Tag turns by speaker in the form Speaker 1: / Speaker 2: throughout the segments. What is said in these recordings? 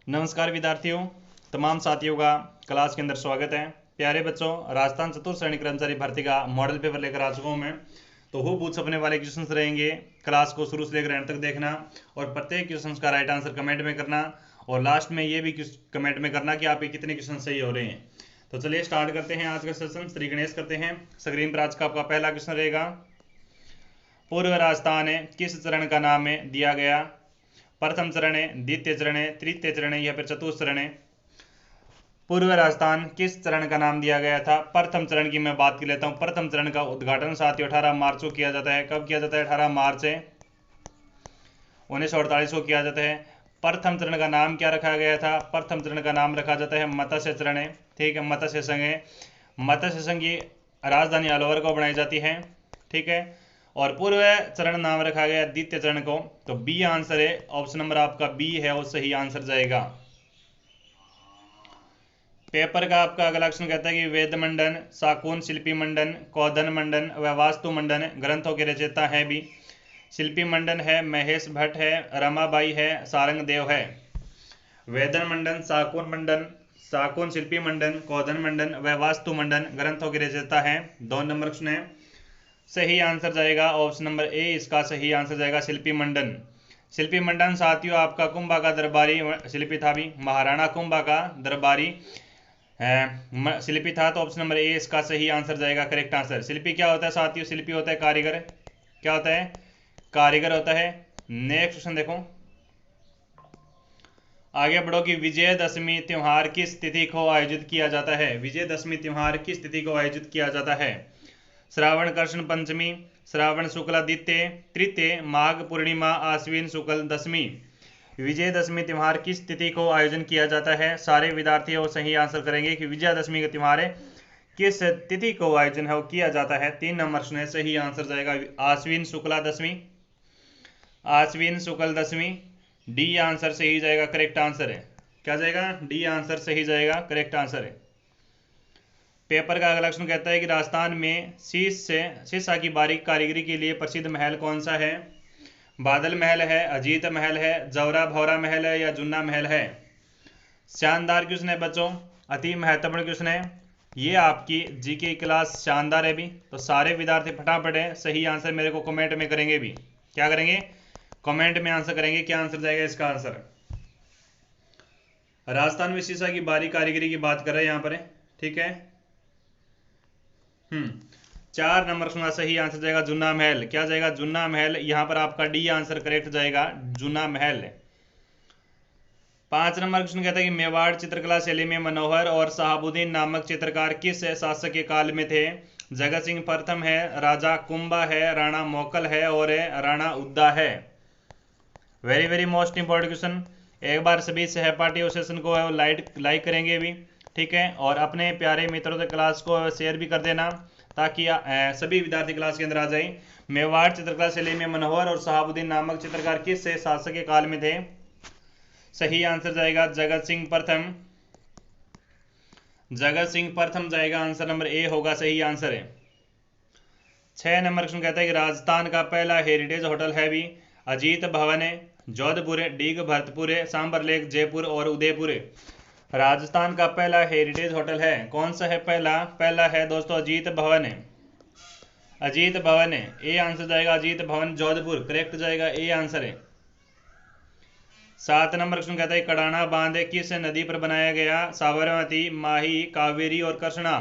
Speaker 1: नमस्कार विद्यार्थियों, तमाम साथियों का क्लास के अंदर स्वागत है। प्यारे बच्चों, राजस्थान चतुर्थ श्रेणी कर्मचारी भर्ती का मॉडल पेपर लेकर आ चुका हूँ मैं। तो वो पूछ अपने वाले क्वेश्चन रहेंगे। क्लास को शुरू से लेकर एंड तक देखना और प्रत्येक क्वेश्चन का राइट आंसर कमेंट में करना और लास्ट में ये भी कमेंट में करना कि आपके कितने क्वेश्चन सही हो रहे हैं। तो चलिए स्टार्ट करते हैं आज का सेशन। श्री गणेश करते हैं। स्क्रीन पर आज का आपका पहला क्वेश्चन रहेगा, पूर्व राजस्थान किस चरण का नाम दिया गया? प्रथम चरण है, द्वितीय चरण है, तृतीय चरण है या फिर चतुर्थ चरण है? पूर्व राजस्थान किस चरण का नाम दिया गया था? प्रथम चरण की मैं बात कर लेता हूं। प्रथम चरण का उद्घाटन साथियों 18 मार्च को किया जाता है। कब किया जाता है? 18 मार्च 1948 को किया जाता है। प्रथम चरण का नाम क्या रखा गया था? प्रथम चरण का नाम रखा जाता है मत्स्य चरण है। ठीक है, मत्स्य संघ है। मत्स्य संघ की राजधानी अलवर को बनाई जाती है। ठीक है, और पूर्व चरण नाम रखा गया द्वितीय चरण को। तो बी आंसर है, ऑप्शन नंबर आपका बी है वो सही आंसर जाएगा। पेपर का आपका अगला क्वेश्चन कहता है कि वेद मंडन, शाकुन, शिल्पी मंडन, कौदन मंडन व वास्तु मंडन ग्रंथों के रचयिता है भी। शिल्पी मंडन है, महेश भट्ट है, रमाबाई है, सारंग देव है। वेदन मंडन, शाकुन, शिल्पी मंडन, कौदन मंडन व वास्तु मंडन ग्रंथों के रचयिता है। 2 नंबर क्वेश्चन है, सही आंसर जाएगा ऑप्शन नंबर ए, इसका सही आंसर जाएगा शिल्पी मंडन। शिल्पी मंडन साथियों आपका कुंभा का दरबारी शिल्पी था भी, महाराणा कुंभा का दरबारी शिल्पी था। तो ऑप्शन नंबर ए इसका सही आंसर जाएगा, करेक्ट आंसर। शिल्पी क्या होता है साथियों? शिल्पी होता है कारीगर। क्या होता है? कारीगर होता है। नेक्स्ट क्वेश्चन देखो, आगे बढ़ो कि विजयदशमी त्योहार किस तिथि को आयोजित किया जाता है? विजयदशमी त्योहार किस तिथि को आयोजित किया जाता है? श्रावण कृष्ण पंचमी, श्रावण शुक्ला द्वितीय, तृतीय, माघ पूर्णिमा, आश्विन शुक्ल दशमी। विजयदशमी त्योहार किस तिथि को आयोजन किया जाता है? सारे विद्यार्थी और सही आंसर करेंगे कि विजयदशमी का त्योहार किस तिथि को आयोजन है वो किया जाता है। 3 नंबर सुने, सही आंसर जाएगा आश्विन शुक्ला दशमी। आश्विन शुक्ल दशमी, डी आंसर सही जाएगा, करेक्ट आंसर है। क्या जाएगा? डी आंसर सही जाएगा, करेक्ट आंसर है। पेपर का अगला क्वेश्चन कहता है कि राजस्थान में शीशा की बारीक कारीगरी के लिए प्रसिद्ध महल कौन सा है? बादल महल है, अजीत महल है, जौरा भौरा महल है या जुन्ना महल है? शानदार क्वेश्चन है बच्चों, अति महत्वपूर्ण क्वेश्चन है ये। आपकी जीके क्लास शानदार है भी, तो सारे विद्यार्थी फटाफट है सही आंसर मेरे को कमेंट में करेंगे भी। क्या करेंगे? कमेंट में आंसर करेंगे। क्या आंसर जाएगा इसका? आंसर राजस्थान में शीशा की बारीक कारीगरी की बात कर रहे हैं यहाँ पर। ठीक है, 4 नंबर सुना, सही आंसर जाएगा जुन्ना महल। क्या जाएगा? जुन्ना महल। यहां पर आपका डी आंसर करेक्ट जाएगा, जुन्ना महल। 5 नंबर क्वेश्चन कहता है कि मेवाड़ चित्रकला शैली में मनोहर और शहाबुद्दीन नामक चित्रकार किस शासक के काल में थे? जगत सिंह प्रथम है, राजा कुंभा है, राणा मोकल है और राणा उद्दा है। Very very most important question. एक बार सभी सहपाठी उस सेशन को लाइक करेंगे भी। ठीक है, और अपने प्यारे मित्रों से क्लास को शेयर भी कर देना ताकि सभी विद्यार्थी क्लास के अंदर आ जाए। मेवाड़ चित्रकला शैली में मनोहर और शहाबुद्दीन नामक चित्रकार किस शासक के काल में थे? सही आंसर जाएगा जगत सिंह प्रथम। जगत सिंह प्रथम जाएगा, आंसर नंबर ए होगा सही आंसर है। 6 नंबर क्वेश्चन कहता है कि राजस्थान का पहला हेरिटेज होटल है भी। अजीत भवन है, जोधपुर, डीग भरतपुर, सांबर लेक, जयपुर और उदयपुर। राजस्थान का पहला हेरिटेज होटल है, कौन सा है? पहला है दोस्तों अजीत भवन है। अजीत भवन है, ए आंसर जाएगा अजीत भवन जोधपुर, करेक्ट जाएगा, ए आंसर है। 7 नंबर क्वेश्चन कहता है कड़ाना बांध किस नदी पर बनाया गया? साबरमती, माही, कावेरी और कृष्णा।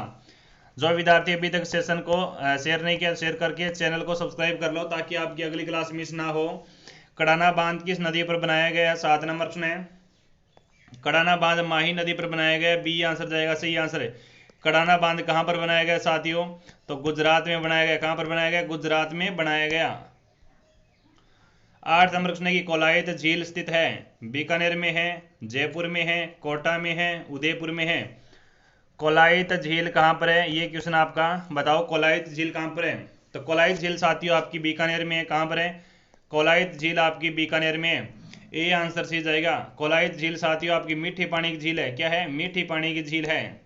Speaker 1: जो विद्यार्थी अभी तक सेशन को शेयर नहीं किया, शेयर करके चैनल को सब्सक्राइब कर लो ताकि आपकी अगली क्लास मिस ना हो। कड़ाना बांध किस नदी पर बनाया गया? 7 नंबर क्वेश्चन है, कड़ाना बांध माही नदी पर बनाया गया, बी आंसर जाएगा, सही आंसर है। कड़ाना बांध कहां पर बनाया गया साथियों? तो गुजरात में बनाया गया। कहां पर बनाया गया? गुजरात में बनाया गया। 8 नंबर क्वेश्चन है कि कोलायत झील स्थित है, बीकानेर में है, जयपुर में है, कोटा में है, उदयपुर में है। कोलायत झील कहां पर है? ये क्वेश्चन आपका बताओ, कोलायत झील कहां पर है? तो कोलायत झील साथियों आपकी बीकानेर में है। कहां पर है? कोलायत झील आपकी बीकानेर में है, ए आंसर सी जाएगा। कोलायत झील साथियों आपकी मीठी पानी की झील है। क्या है? मीठी पानी की झील है।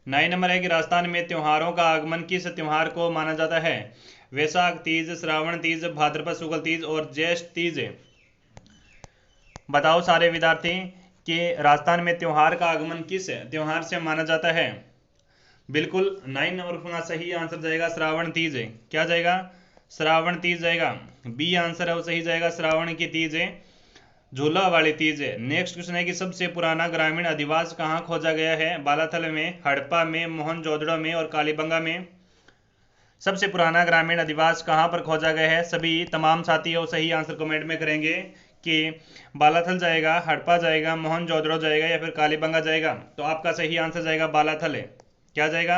Speaker 1: 9 नंबर है कि राजस्थान में त्योहारों का आगमन किस त्योहार को माना जाता है? वैशाख तीज, श्रावण तीज, भाद्रपद शुक्ल तीज और ज्येष्ठ तीज। बताओ सारे विद्यार्थी कि राजस्थान में त्योहार का आगमन किस त्योहार से माना जाता है। बिल्कुल 9 नंबर का सही आंसर जाएगा श्रावण तीज। क्या जाएगा? श्रावण तीज जाएगा। बी आंसर है वो सही जाएगा, श्रावण की तीज है, झूला वाली तीज है। नेक्स्ट क्वेश्चन है कि सबसे पुराना ग्रामीण अधिवास कहाँ खोजा गया है। बालाथल में, हड़प्पा में, मोहनजोदड़ो में और कालीबंगा में। सबसे पुराना ग्रामीण अधिवास कहाँ पर खोजा गया है। सभी तमाम साथी वो सही आंसर कमेंट में करेंगे कि बालाथल जाएगा, हड़प्पा जाएगा, मोहनजोदड़ो जाएगा या फिर कालीबंगा जाएगा। तो आपका सही आंसर जाएगा बालाथल है। क्या जाएगा?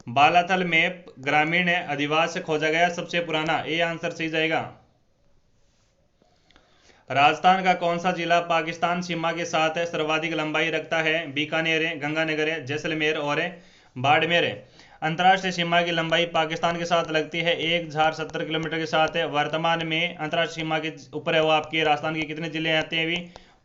Speaker 1: बालाथल में ग्रामीण अधिवास खोजा गया सबसे पुराना, ए आंसर सही जाएगा। राजस्थान का कौन सा जिला पाकिस्तान सीमा के साथ सर्वाधिक लंबाई रखता है। बीकानेर है, गंगानगर है, जैसलमेर और बाड़मेर है। अंतर्राष्ट्रीय सीमा की लंबाई पाकिस्तान के साथ लगती है 1070 किलोमीटर के साथ है। वर्तमान में अंतर्राष्ट्रीय सीमा के ऊपर है वो आपके राजस्थान के कितने जिले आते हैं? अभी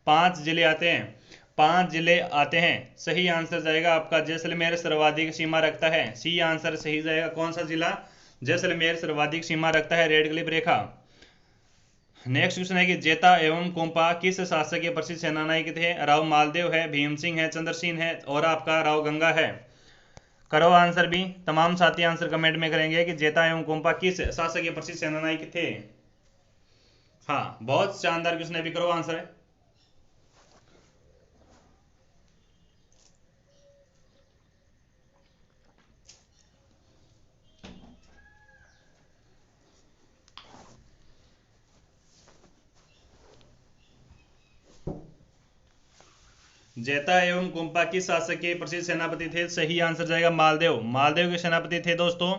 Speaker 1: 5 जिले आते हैं, 5 जिले आते हैं। सही आंसर जाएगा आपका जैसलमेर सर्वाधिक सीमा रखता है, सी आंसर सही जाएगा। कौन सा जिला? जैसलमेर सर्वाधिक सीमा रखता है, रेड क्लिप रेखा। नेक्स्ट क्वेश्चन है कि जेता एवं कोम्पा किस शासक के प्रसिद्ध सेनानायक थे। राव मालदेव है, भीम सिंह है, चंद्र सिंह है और आपका राव गंगा है। करो आंसर भी, तमाम साथी आंसर कमेंट में करेंगे कि जेता एवं कोम्पा किस शासक के प्रसिद्ध सेनानायक थे। हाँ, बहुत शानदार क्वेश्चन है, भी करो आंसर। जेता एवं कुंपा किस शासक के प्रसिद्ध सेनापति थे। सही आंसर जाएगा मालदेव, मालदेव के सेनापति थे दोस्तों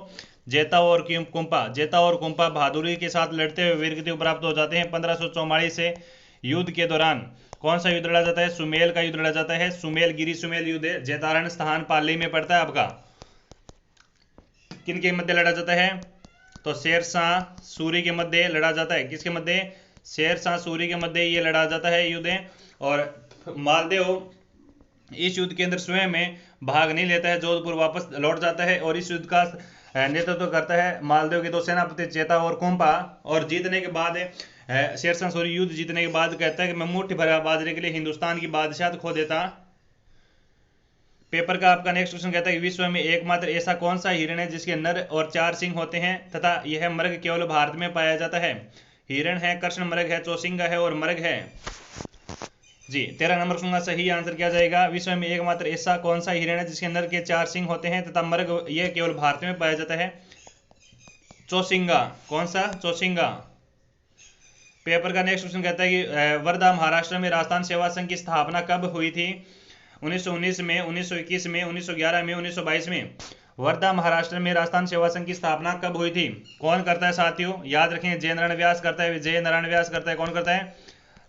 Speaker 1: जेता और कुंपा। जेता और कुंपा बहादुरी के साथ लड़ते हुए वीरगति प्राप्त हो जाते हैं। 1544 से युद्ध के दौरान कौन सा युद्ध लड़ा जाता है। सुमेल का युद्ध लड़ा जाता है, सुमेल गिरी सुमेल युद्ध। जेतारण स्थान पाली में पड़ता है आपका। किन के मध्य लड़ा जाता है? तो शेरशाह सूरी के मध्य लड़ा जाता है। किसके मध्य? शेरशाह सूरी के मध्य ये लड़ा जाता है युद्ध। और मालदेव इस युद्ध के अंदर स्वयं में भाग नहीं लेता है, जोधपुर वापस लौट जाता है और इस युद्ध का नेतृत्व करता है मालदेव के दो सेनापति जेता और कोम्पा। और जीतने के बाद शेरशाह सूरी युद्ध जीतने के बाद कहता है कि मैं मुट्ठी भर बाजरे के लिए हिंदुस्तान की बादशाहत खो देता। पेपर का आपका नेक्स्ट क्वेश्चन कहता है कि विश्व में एकमात्र ऐसा कौन सा हिरण है जिसके नर और 4 सिंह होते हैं तथा यह मृग केवल भारत में पाया जाता है। हिरण है, कृष्ण मृग है, चौसिंगा है और मृग है। जी 13 नंबर का सही आंसर क्या जाएगा। विश्व में एकमात्र ऐसा कौन सा हिरण है जिसके नर के 4 सिंह होते हैं तथा मृग यह केवल भारत में पाया जाता है। चौसिंगा। कौन सा? चौसिंगा। पेपर का नेक्स्ट क्वेश्चन कहता है कि वर्धा महाराष्ट्र में राजस्थान सेवा संघ की स्थापना कब हुई थी। 1919 में, 1921 में, 1911 में, 1922 में। वर्धा महाराष्ट्र में राजस्थान सेवा संघ की स्थापना कब हुई थी। कौन करता है साथियों? याद रखें, जय नारायण व्यास करता है, जय नारायण व्यास करता है। कौन करता है?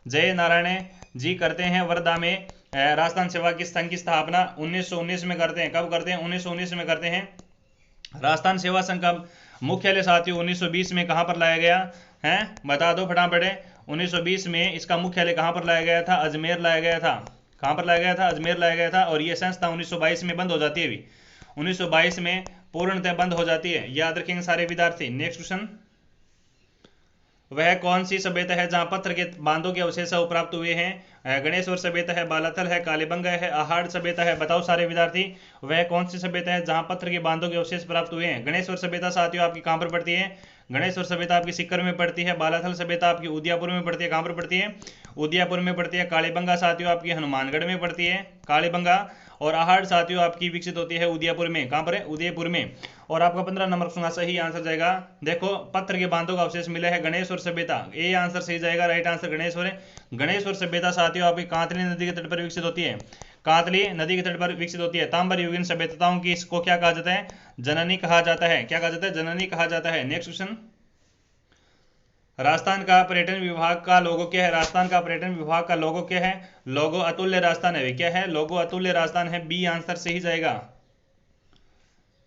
Speaker 1: जय नारायण जी करते हैं। वर्धा में राजस्थान सेवा की संघ की स्थापना 1919 में करते हैं। कब करते हैं? 1919 में करते हैं। राजस्थान सेवा संघ का मुख्यालय साथियों 1920 में कहां पर लाया गया है? बता दो फटाफट। 1920 में इसका मुख्यालय कहां पर लाया गया था? अजमेर लाया गया था। कहां पर लाया गया था? अजमेर लाया गया था। और यह संस्था 1922 में बंद हो जाती है। अभी 1922 में पूर्णतः बंद हो जाती है, याद रखेंगे सारे विद्यार्थी। नेक्स्ट क्वेश्चन, वह कौन सी सभ्यता है जहां पत्थर के बांधों के अवशेष प्राप्त हुए हैं। गणेश्वर सभ्यता है, बालाथल है, कालीबंगा है, आहाड़ सभ्यता है। बताओ सारे विद्यार्थी, वह कौन सी सभ्यता है जहां पत्थर के बांधों के अवशेष प्राप्त हुए हैं। गणेश्वर सभ्यता साथियों आपकी कहां पर पड़ती है? गणेश्वर सभ्यता आपकी सीकर में पड़ती है। बालाथल सभ्यता आपकी उदयपुर में पड़ती है। कहां पर पड़ती है? उदयपुर में पड़ती है। कालीबंगा साथियों आपकी हनुमानगढ़ में पड़ती है, कालीबंगा। और आहाड़ साथियों आपकी विकसित होती है उदयपुर में। कहां पर है? उदयपुर में। और आपका 15 नंबर का सही आंसर जाएगा। देखो पत्थर के बांधों का अवशेष मिला है गणेश्वर सभ्यता, ए आंसर सही जाएगा। राइट आंसर गणेश्वर है। गणेश्वर सभ्यता साथियों आपकी कांतली नदी के तट पर विकसित होती है। कांतली नदी के तट पर विकसित होती है। तांबर युगीन सभ्यताओं की इसको क्या कहा जाता है? जननी कहा जाता है। क्या कहा जाता है? जननी कहा जाता है। नेक्स्ट क्वेश्चन, राजस्थान का पर्यटन विभाग का लोगो क्या है। राजस्थान का पर्यटन विभाग का लोगो क्या है? लोगो अतुल्य राजस्थान है। क्या है? लोगो अतुल्य राजस्थान है, बी आंसर सही जाएगा।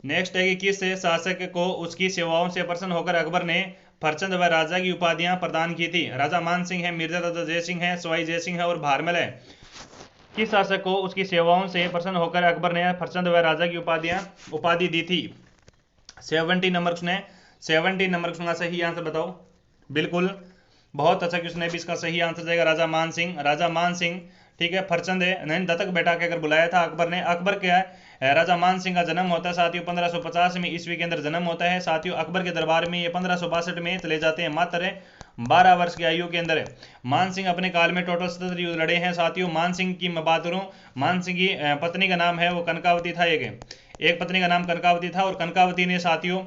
Speaker 1: नेक्स्ट है कि किस शासक को उसकी सेवाओं से प्रसन्न होकर अकबर ने फरचंद व राजा की उपाधियां प्रदान की थी। राजा मान सिंह है, मिर्जा राजा जय सिंह है, सवाई जय सिंह है और भारमल है। किस शासक को उसकी सेवाओं से प्रसन्न होकर अकबर ने फरचंद व राजा की उपाधि दी थी। 70 नंबर ने 70 नंबर का सही आंसर बताओ। बिल्कुल बहुत अच्छा क्वेश्चन है भी, इसका सही आंसर जाएगा राजा मान सिंह। राजा मान सिंह, ठीक है, फरचंद नहीं दत्तक बैठा के अगर बुलाया था अकबर ने। अकबर क्या है, राजा मान सिंह का जन्म होता है साथियों 1550 में ईस्वी के अंदर जन्म होता है साथियों। अकबर के दरबार में ये 1562 में चले जाते हैं, मात्र 12 वर्ष की आयु के अंदर। मान सिंह अपने काल में टोटल 77 युद्ध लड़े हैं साथियों। मान सिंह की मैं बात करूं, मान सिंह की पत्नी का नाम है वो कनकावती था। एक पत्नी का नाम कनकावती था, और कनकावती ने साथियों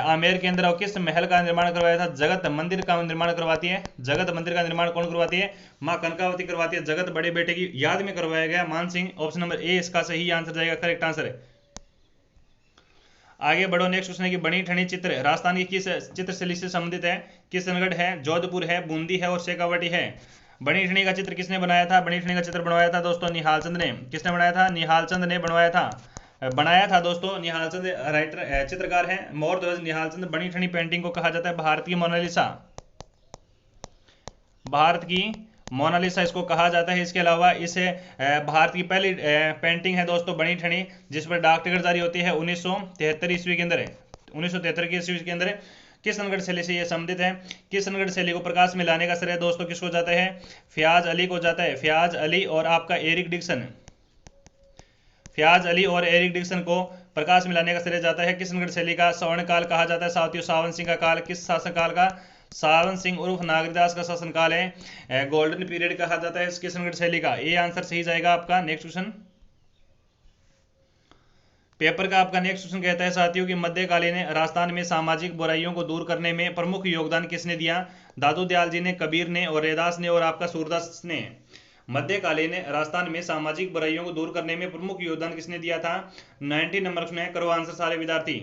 Speaker 1: आमेर के अंदर किस महल का निर्माण करवाया था, जगत मंदिर का निर्माण करवाती है। जगत मंदिर का निर्माण कौन करवाती है, मां कनकावती करवाती है। जगत बड़े बेटे की याद में करवाया गया मान सिंह। ऑप्शन नंबर ए इसका सही आंसर जाएगा, करेक्ट आंसर है। आगे बढ़ो, नेक्स्ट क्वेश्चन है कि बनी ठनी चित्र राजस्थान की किस चित्रशैली से संबंधित है। किशनगढ़ है, जोधपुर है, बूंदी है और शेखावटी है। बनी ठनी का चित्र किसने बनाया था, बनी ठनी का चित्र बनवाया था दोस्तों निहाल चंद ने। किसने बनाया था, निहाल चंद ने बनाया था दोस्तों। निहाल चंद राइटर चित्रकार है। मोर ध्वज निहाल चंद। बनी ठनी पेंटिंग को कहा जाता है भारत की मोनालिसा, भारत की मोनालिसा इसको कहा जाता है। इसके अलावा इसे भारत की पहली पेंटिंग है दोस्तों बनी ठनी, जिस पर डाक टिकट जारी होती है 1973 ईस्वी के अंदर है। 1973 की ईस्वी के अंदर किशनगढ़ शैली से यह संबंधित है। किशनगढ़ शैली को प्रकाश में लाने का श्रेय दोस्तों किसको जाता है, फयाज अली को जाता है। फयाज अली और आपका एरिक डिक्सन, फयाज अली और एरिक डिक्सन को प्रकाश में लाने का श्रेय जाता है। किशनगढ़ शैली का स्वर्ण काल कहा जाता है साथियों सावन सिंह का काल। किस शासनकाल का, सावन सिंह उर्फ नागरदास का शासनकाल है। गोल्डन पीरियड कहा जाता है इस किशनगढ़ शैली का। ये आंसर सही जाएगा आपका। नेक्स्ट क्वेश्चन, पेपर का आपका नेक्स्ट क्वेश्चन कहता है साथियों कि मध्यकालीन राजस्थान में सामाजिक बुराइयों को दूर करने में प्रमुख योगदान किसने दिया। दादू दयाल जी ने, कबीर ने और रैदास ने और आपका सूरदास ने। मध्यकालीन राजस्थान में सामाजिक बुराइयों को दूर करने में प्रमुख योगदान किसने दिया था। 90 नंबर में करो आंसर सारे विद्यार्थी।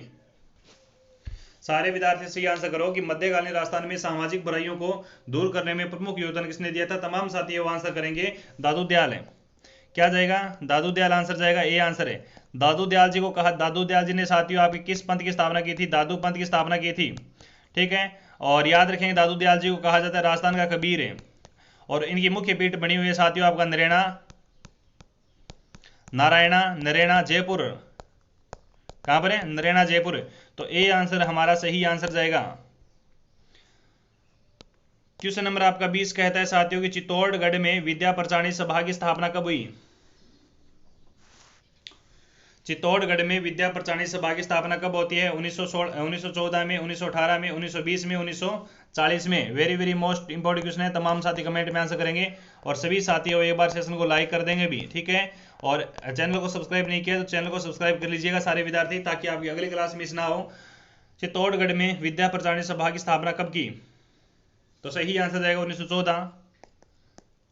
Speaker 1: सारे विद्यार्थी सही आंसर करो कि मध्यकालीन राजस्थान में सामाजिक बुराइयों को दूर करने में प्रमुख योगदान किसने दिया था। तमाम साथी वो आंसर करेंगे दादू दयाल है। क्या जाएगा, दादू दयाल आंसर जाएगा, ए आंसर है। दादू दयाल जी को कहा, दादू दयाल जी ने साथियों आपकी किस पंथ की स्थापना की थी, दादू पंथ की स्थापना की थी, ठीक है। और याद रखेंगे दादू दयाल जी को कहा जाता है राजस्थान का कबीर है। और इनकी मुख्य पीठ बनी हुई है साथियों आपका नरेना, नारायणा, नरेना जयपुर। कहां पर है, नरेना जयपुर। तो ए आंसर हमारा सही आंसर जाएगा। क्वेश्चन नंबर आपका 20 कहता है साथियों कि चित्तौड़गढ़ में विद्या प्रचारणी सभा की स्थापना कब हुई। चित्तौड़गढ़ में विद्या प्रचारणी सभा की स्थापना कब होती है, 1914 में, 1918 में, 1920 में, 1940 में। Very very most important question है, तमाम साथी कमेंट में आंसर करेंगे और सभी साथियों एक बार सेशन को लाइक कर देंगे भी, ठीक है। और चैनल को सब्सक्राइब नहीं किया तो चैनल को सब्सक्राइब कर लीजिएगा सारे विद्यार्थी, ताकि आपकी अगली क्लास मिस ना हो। चित्तौड़गढ़ में विद्या प्रचारणी सभा की स्थापना कब की, तो सही आंसर जाएगा 1914।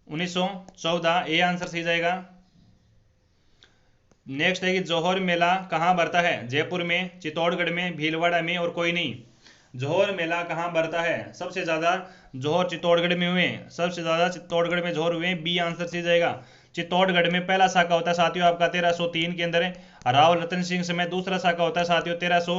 Speaker 1: 1914 ए आंसर सही जाएगा। नेक्स्ट है कि जौहर मेला कहाँ बढ़ता है, जयपुर में, चित्तौड़गढ़ में, भीलवाड़ा में और कोई नहीं। जौहर मेला कहाँ बढ़ता है, सबसे ज्यादा जौहर चित्तौड़गढ़ में हुए, सबसे ज्यादा चित्तौड़गढ़ में जौहर हुए, बी आंसर सही जाएगा। चित्तौड़गढ़ में पहला शाखा होता है साथियों आपका 1303 के अंदर राव रतन सिंह समय। दूसरा शाखा होता है साथियों 1300,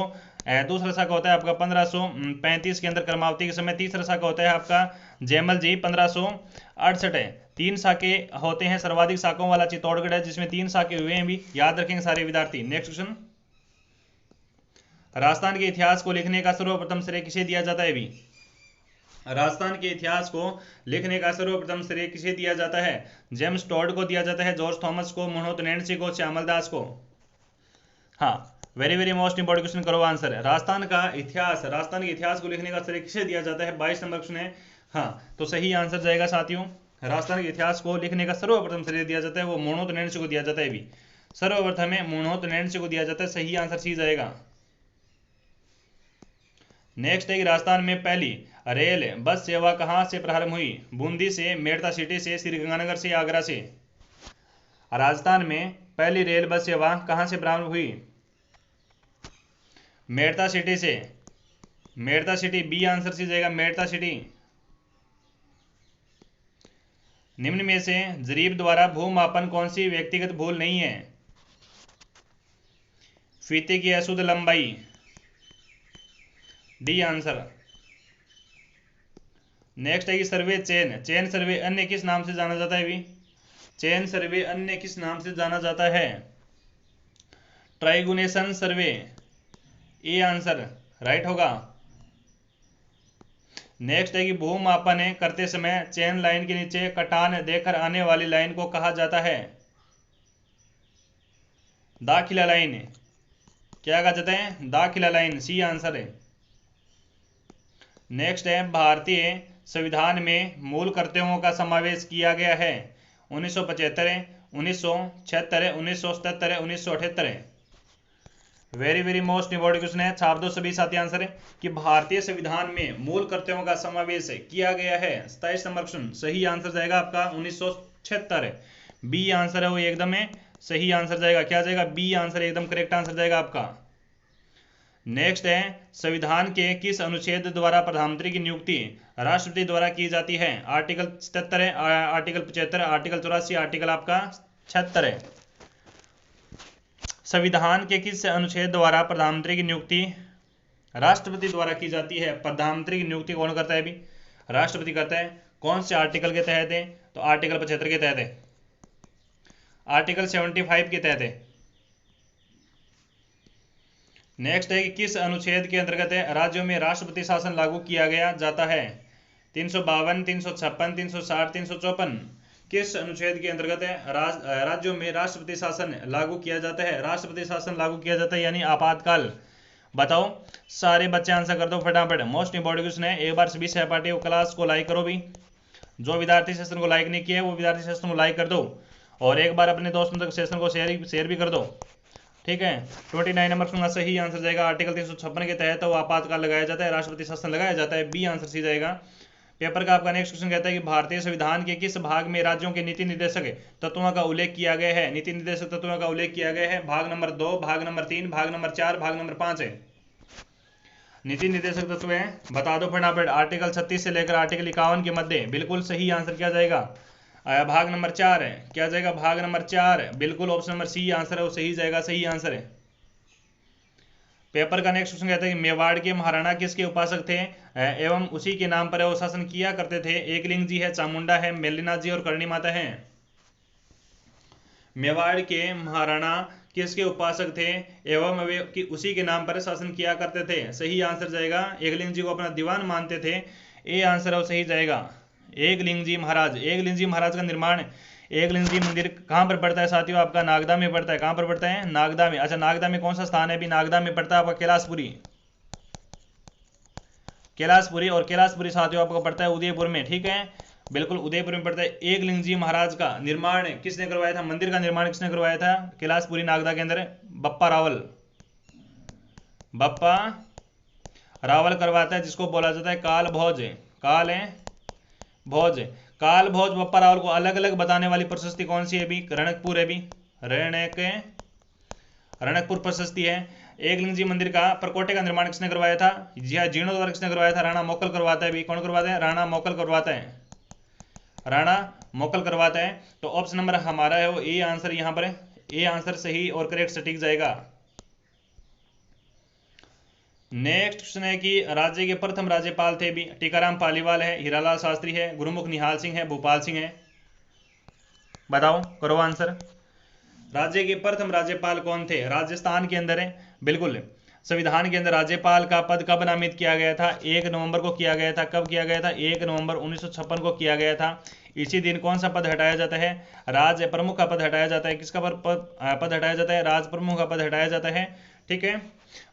Speaker 1: दूसरा शाखा होता है आपका 1535 के अंदर कर्मावती के समय। तीसरा शाखा होता है आपका जयमल जी 1568 है। 3 शाखे होते हैं, सर्वाधिक शाखाओं वाला चित्तौड़गढ़ है जिसमें 3 शाखे हुए हैं भी, याद रखेंगे सारे विद्यार्थी। नेक्स्ट क्वेश्चन, राजस्थान के इतिहास को लिखने का सर्वप्रथम श्रेय किसे दिया जाता है भी। राजस्थान के इतिहास को लिखने का सर्वप्रथम श्रेय किसे दिया जाता है, जेम्स टॉड को दिया जाता है, जॉर्ज थॉमस को, मनोहर नैन्सी को, श्यामल दास को। हाँ, very very most important question करो आंसर है। राजस्थान का इतिहास, राजस्थान के इतिहास को लिखने का श्रेय किसे दिया जाता है, 22 नंबर क्वेश्चन है। हाँ, तो सही आंसर जाएगा साथियों, राजस्थान के इतिहास को लिखने का सर्वप्रथम श्रेय दिया जाता है वो मनोहर नैन्सी को दिया जाता है भी। सर्वप्रथम है मनोहर नैन्सी को दिया जाता है, सही आंसर सी जाएगा। नेक्स्ट है कि राजस्थान में पहली रेल बस सेवा कहां से प्रारंभ हुई, बूंदी से, मेड़ता सिटी से, श्रीगंगानगर से, आगरा से। राजस्थान में पहली रेल बस सेवा कहां से प्रारंभ हुई, मेड़ता सिटी से, Merta city, B answer C जाएगा, मेड़ता सिटी। निम्न में से जरीब द्वारा भूमापन कौन सी व्यक्तिगत भूल नहीं है, फीते की अशुद्ध लंबाई, डी आंसर। नेक्स्ट है कि सर्वे चेन, चेन सर्वे अन्य किस नाम से जाना जाता है भी, चेन सर्वे अन्य किस नाम से जाना जाता है, ट्राइगुनेशन सर्वे, ए आंसर राइट होगा। नेक्स्ट है कि भूमापन करते समय चेन लाइन के नीचे कटान देकर आने वाली लाइन को कहा जाता है? दाखिला लाइन। क्या कहा जाता है? दाखिला लाइन, सी आंसर है। नेक्स्ट है भारतीय संविधान में मूल कर्तव्यों का समावेश किया गया है? 1975, 1976, 1977, 1978। Very very most important question है, छाप दो सभी साथी आंसर है कि भारतीय संविधान में मूल कर्तव्यों का समावेश किया गया है। 27 नंबर क्वेश्चन सही आंसर जाएगा आपका 1976। बी आंसर है वो एकदम है सही आंसर जाएगा। क्या जाएगा? बी आंसर एकदम करेक्ट आंसर जाएगा आपका। नेक्स्ट है संविधान के किस अनुच्छेद द्वारा प्रधानमंत्री की नियुक्ति राष्ट्रपति द्वारा की जाती है? आर्टिकल 77 है, आर्टिकल 75, आर्टिकल 84, आर्टिकल आपका 76 है। संविधान के किस अनुच्छेद द्वारा प्रधानमंत्री की नियुक्ति राष्ट्रपति द्वारा की जाती है? प्रधानमंत्री की नियुक्ति कौन करता है? अभी राष्ट्रपति करता है। कौन से आर्टिकल के तहत है? तो आर्टिकल 75 के तहत है, आर्टिकल 75 के तहत है। नेक्स्ट है कि किस अनुच्छेद के अंतर्गत राज्यों में राष्ट्रपति शासन लागू किया गया जाता है? 352, 356, 360, 354। किस अनुच्छेद के अंतर्गत राज्यों में राष्ट्रपति शासन लागू किया जाता है? राष्ट्रपति शासन लागू किया जाता है यानी आपातकाल। बताओ सारे बच्चे आंसर कर दो फटाफट। मोस्ट इंपॉर्टेंट क्वेश्चन है। एक बार सभी सहपाठी क्लास को लाइक करो भी, जो विद्यार्थी सेशन को लाइक नहीं किया है वो विद्यार्थी सेशन को लाइक कर दो, और एक बार अपने दोस्तों तक सेशन को शेयर भी कर दो, ठीक है। 29 नंबर क्वेश्चन का सही आंसर जाएगा आर्टिकल 356 के तहत वो आपातकाल लगाया जाता है, राष्ट्रपति शासन लगाया जाता है। बी आंसर सी जाएगा। पेपर का आपका नेक्स्ट क्वेश्चन कहता है कि भारतीय संविधान के किस भाग में राज्यों के नीति निर्देशक तत्वों का उल्लेख किया गया है? नीति निर्देशक तत्वों का उल्लेख किया गया है भाग नंबर 2, भाग नंबर 3, भाग नंबर 4, भाग नंबर 5 है। नीति निर्देशक तत्व है, बता दो फटाफट। आर्टिकल 36 से लेकर आर्टिकल 51 के मध्य बिल्कुल सही आंसर क्या जाएगा? भाग नंबर 4 है। क्या जाएगा? भाग नंबर 4 बिल्कुल ऑप्शन नंबर सी आंसर है वो सही जाएगा, सही आंसर है। पेपर का नेक्स्ट क्वेश्चन कहता है कि मेवाड़ के महाराणा किसके उपासक थे एवं उसी के नाम पर वो शासन किया करते थे? एकलिंग जी है, चामुंडा है, मेलिनाथ जी और करणी माता है। मेवाड़ के महाराणा किसके उपासक थे एवं वे उसी के नाम पर शासन किया करते थे? सही आंसर जाएगा एकलिंग जी को अपना दीवान मानते थे, ए आंसर है वो सही जाएगा। एकलिंग जी महाराज, एकलिंग जी महाराज का निर्माण एकलिंग जी मंदिर कहाँ पर पड़ता है साथियों? आपका नागदा में पड़ता है। कहाँ पर पड़ता है? नागदा में। अच्छा नागदा में कौन सा स्थान है? भी नागदा में पड़ता है आपका कैलाशपुरी, कैलाशपुरी, और कैलाशपुरी साथियों आपको पड़ता है उदयपुर में, ठीक है, बिल्कुल उदयपुर में पड़ता है। एकलिंग जी महाराज का निर्माण किसने करवाया था? मंदिर का निर्माण किसने करवाया था कैलाशपुरी नागदा के अंदर? बप्पा रावल, बप्पा रावल करवाता है, जिसको बोला जाता है काल भोज, काल है भोज, काल भोज बप्पा रावल को अलग अलग बताने वाली प्रशस्ति कौन सी है? भी रणकपुर है, भी रणकपुर प्रशस्ति है। एकलिंग जी मंदिर का परकोटे का निर्माण किसने करवाया था? जी हाँ, जीर्णोद्धार किसने करवाया था? राणा मोकल करवाता है। भी कौन करवाता है? राणा मोकल करवाता है, राणा मोकल करवाता है। तो ऑप्शन नंबर हमारा है वो ए आंसर, यहाँ पर ए आंसर सही और करेक्ट सटीक जाएगा। नेक्स्ट क्वेश्चन है कि राज्य के प्रथम राज्यपाल थे? भी टीकाराम पालीवाल है, हीरालाल शास्त्री है, गुरुमुख निहाल सिंह है, भूपाल सिंह है। बताओ करो आंसर। राज्य के प्रथम राज्यपाल कौन थे? राजस्थान के अंदर है, बिल्कुल। संविधान के अंदर राज्यपाल का पद कब नामित किया गया था? 1 नवंबर को किया गया था। कब किया गया था? 1 नवंबर 1956 को किया गया था। इसी दिन कौन सा पद हटाया जाता है? राज प्रमुख का पद हटाया जाता है। किसका पद हटाया जाता है? राज प्रमुख का पद हटाया जाता है, ठीक है,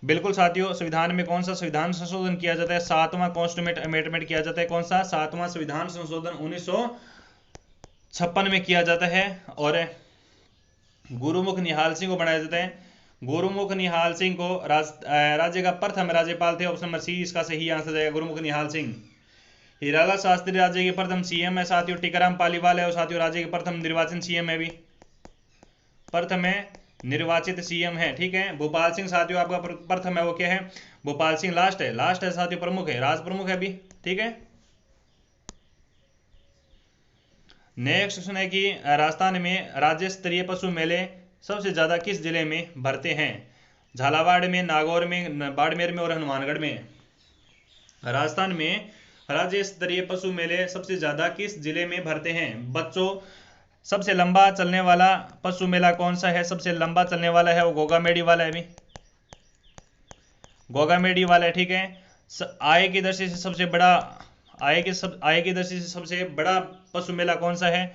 Speaker 1: बिल्कुल साथियों। संविधान में कौन सा संविधान संशोधन किया जाता है? 7वां कॉन्स्टिट्यूएंट अमेंडमेंट किया जाता है। कौन सा? 7वां संविधान संशोधन 1956 में किया जाता है। और गुरुमुख निहाल सिंह को बनाया जाता है। गुरुमुख निहाल सिंह को राज्य का प्रथम राज्यपाल थे, ऑप्शन नंबर सी इसका सही आंसर जाएगा, गुरुमुख निहाल सिंह। हीरालाल शास्त्री राज्य के प्रथम सीएम है साथियों। टीकाराम पालीवाल है और साथियों राज्य के प्रथम निर्वाचन सीएम है, भी प्रथम है निर्वाचित सीएम है, ठीक है। भोपाल सिंह साथियों आपका प्रथम है, वो क्या है? भोपाल सिंह लास्ट है, लास्ट है साथियों, प्रमुख है, राज प्रमुख है भी, ठीक है। नेक्स्ट क्वेश्चन है कि राजस्थान में राज्य स्तरीय पशु मेले सबसे ज्यादा किस जिले में भरते हैं? झालावाड़ में, नागौर में, बाड़मेर में और हनुमानगढ़ में। राजस्थान में राज्य स्तरीय पशु मेले सबसे ज्यादा किस जिले में भरते हैं? बच्चों सबसे लंबा चलने वाला पशु मेला कौन सा है? सबसे लंबा चलने वाला है वो गोगामेडी वाला है, भी गोगामेडी वाला है, ठीक है। आय की दृष्टि से सबसे बड़ा आय की दृष्टि से सबसे बड़ा पशु मेला कौन सा है?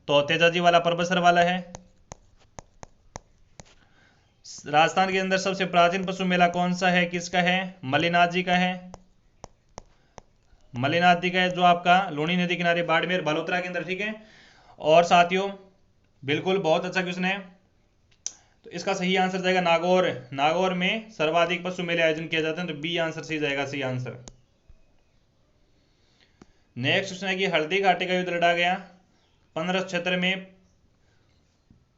Speaker 1: तो तेजाजी वाला परबसर वाला है। राजस्थान के अंदर सबसे प्राचीन पशु मेला कौन सा है, किसका है? मल्लिनाथ जी का है। मल्लिनाथ जी का है, जो आपका लूणी नदी किनारे बाड़मेर बालोतरा के अंदर, ठीक है। और साथियों बिल्कुल बहुत अच्छा क्वेश्चन है, तो इसका सही आंसर जाएगा नागौर। नागौर में सर्वाधिक पशु मेले आयोजन किया जाते हैं, तो बी आंसर सही जाएगा, सही आंसर। नेक्स्ट क्वेश्चन है कि हल्दी घाटी का युद्ध लड़ा गया 1576 में,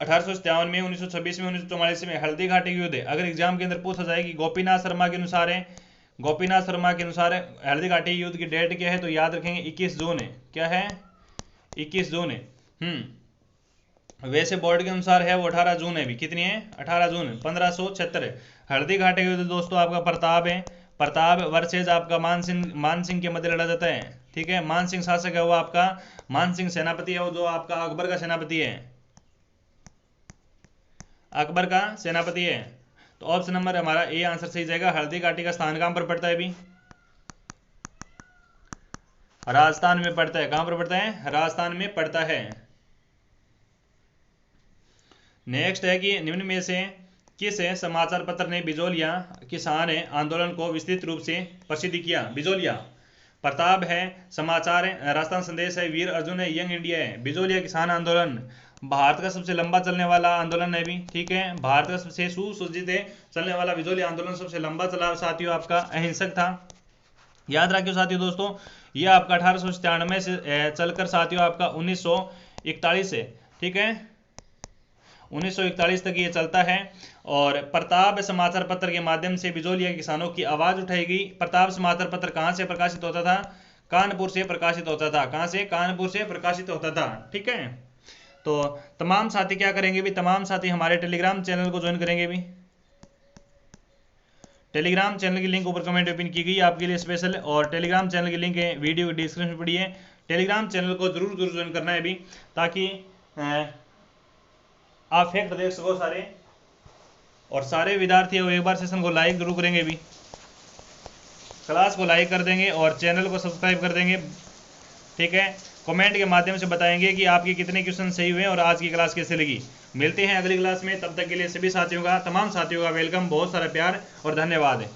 Speaker 1: 1857 में, 1926 में, 1944 में। हल्दी घाटी का युद्ध अगर एग्जाम के अंदर पूछा जाए कि गोपीनाथ शर्मा के अनुसार है, गोपीनाथ शर्मा के अनुसार हल्दी घाटी युद्ध की डेट क्या है, तो याद रखेंगे 21 जून है। क्या है? 21 जून है। वैसे बोर्ड के अनुसार है वो 18 जून है भी। कितनी है? 18 जून 1576। हल्दी घाटी का युद्ध दोस्तों आपका प्रताप है, प्रताप वर्सेज आपका मानसिंह के मध्य लड़ा जाता है, ठीक है। मानसिंह शासक है वो आपका, मानसिंह सेनापति है वो, जो आपका अकबर का सेनापति है, अकबर का सेनापति है। तो ऑप्शन नंबर हमारा ए आंसर सही जाएगा। हल्दी घाटी का स्थान कहां पर पड़ता है भी? राजस्थान में पड़ता है। कहां पर पड़ता है? राजस्थान में पड़ता है। नेक्स्ट है कि निम्न में से किस समाचार पत्र ने बिजोलिया किसान आंदोलन को विस्तृत रूप से प्रसिद्ध किया? बिजोलिया, प्रताप है, समाचार है, राजस्थान संदेश है, वीर अर्जुन है, यंग इंडिया है। बिजोलिया किसान आंदोलन भारत का सबसे लंबा चलने वाला आंदोलन है भी, ठीक है। भारत का सबसे सुसज्जित चलने वाला बिजोलिया आंदोलन सबसे लंबा चला साथियों, आपका अहिंसक था। याद रखियो साथियों दोस्तों, यह आपका 1897 से चलकर साथियों आपका 1941 है, ठीक है। 1941 तक ये चलता है। और प्रताप समाचार पत्र के माध्यम से बिजोलिया के किसानों की आवाज उठाई गई। प्रताप समाचार पत्र कहां से प्रकाशित होता था? कानपुर से प्रकाशित होता था। कहां से? कानपुर से प्रकाशित होता था, ठीक है। तो तमाम साथी क्या करेंगे भी? तमाम साथी हमारे टेलीग्राम चैनल को ज्वाइन करेंगे भी। टेलीग्राम चैनल की लिंक ऊपर कमेंट में पिन की गई आपके लिए स्पेशल, और टेलीग्राम चैनल की लिंक है वीडियो की डिस्क्रिप्शन में पड़ी है। टेलीग्राम चैनल को जरूर ज्वाइन करना है भी, ताकि आप फैक्ट देख सको सारे, और सारे विद्यार्थी एक बार सेशन को लाइक जरूर करेंगे भी, क्लास को लाइक कर देंगे और चैनल को सब्सक्राइब कर देंगे, ठीक है। कमेंट के माध्यम से बताएंगे कि आपके कितने क्वेश्चन सही हुए और आज की क्लास कैसे लगी। मिलते हैं अगली क्लास में, तब तक के लिए सभी साथियों का, तमाम साथियों का वेलकम, बहुत सारा प्यार और धन्यवाद है।